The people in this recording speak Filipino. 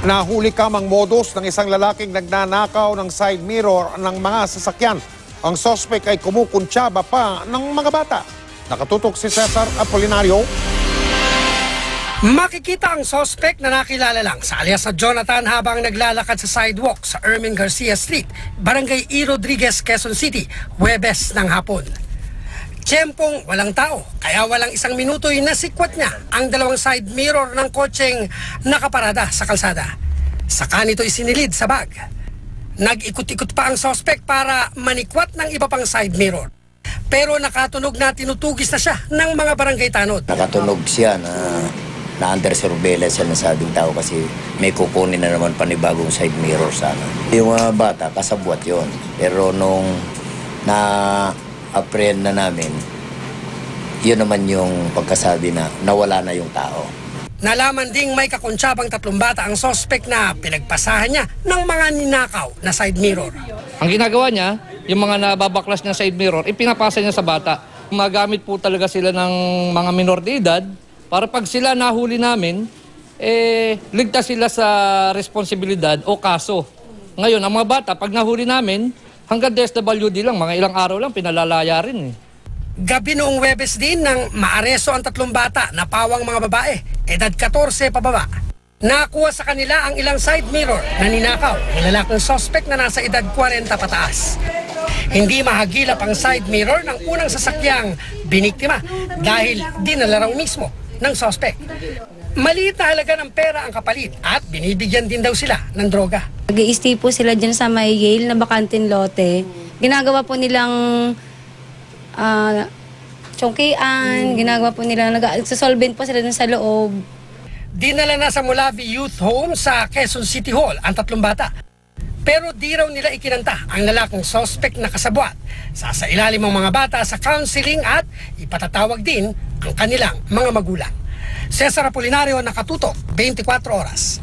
Nahuli kamang modus ng isang lalaking nagnanakaw ng side mirror ng mga sasakyan. Ang sospek ay kumukuntsaba pa ng mga bata. Nakatutok si Cesar Apolinario. Makikita ang sospek na nakilala lang sa alias na Jonathan habang naglalakad sa sidewalk sa Ermin Garcia Street, Barangay E. Rodriguez, Quezon City, Huwebes ng hapon. Tiyempong walang tao, kaya walang isang minuto'y nasikwat niya ang dalawang side mirror ng kotseng nakaparada sa kalsada. Saka nito isinilid sa bag. Nag-ikot-ikot pa ang sospek para manikwat ng iba pang side mirror. Pero nakatunog na tinutugis na siya ng mga barangay tanod. Nakatunog siya na under surveillance siya ng sabing tao kasi may kukunin na naman panibagong side mirror sana. Yung mga bata, kasabwat yon. Pero nung na-apprehend na namin, yun naman yung pagkasabi na nawala na yung tao. Nalaman ding may kakuntsabang 3 bata ang sospek na pinagpasahan niya ng mga ninakaw na side mirror. Ang ginagawa niya, yung mga nababaklas niya side mirror, ipinapasa niya sa bata. Magamit po talaga sila ng mga minor de edad para pag sila nahuli namin, ligtas sila sa responsibilidad o kaso. Ngayon, ang mga bata, pag nahuli namin, hanggang DSWD lang, mga ilang araw lang, pinalalaya rin. Gabi noong Huwebes din nang maaresto ang 3 bata na pawang mga babae, edad 14 pababa. Nakuha sa kanila ang ilang side mirror na ninakaw ng lalaking sospek na nasa edad 40 pataas. Hindi mahagilap ang side mirror ng unang sasakyang biniktima dahil dinala raw mismo ng sospek. Maliit na halaga ng pera ang kapalit at binibigyan din daw sila ng droga. Nag-i-stay po sila dyan sa may Yale na bakanting lote. Ginagawa po nilang chongkian, ginagawa po nila, nag-solvent po sila dun sa loob. Dinala na sa Mulabi Youth Home sa Quezon City Hall ang 3 bata. Pero di raw nila ikinanta ang lalaking sospek na kasabwat. Sasailalim ang mga bata sa counseling at ipatatawag din ang kanilang mga magulang. Cesar Apolinario, nakatutok, 24 oras.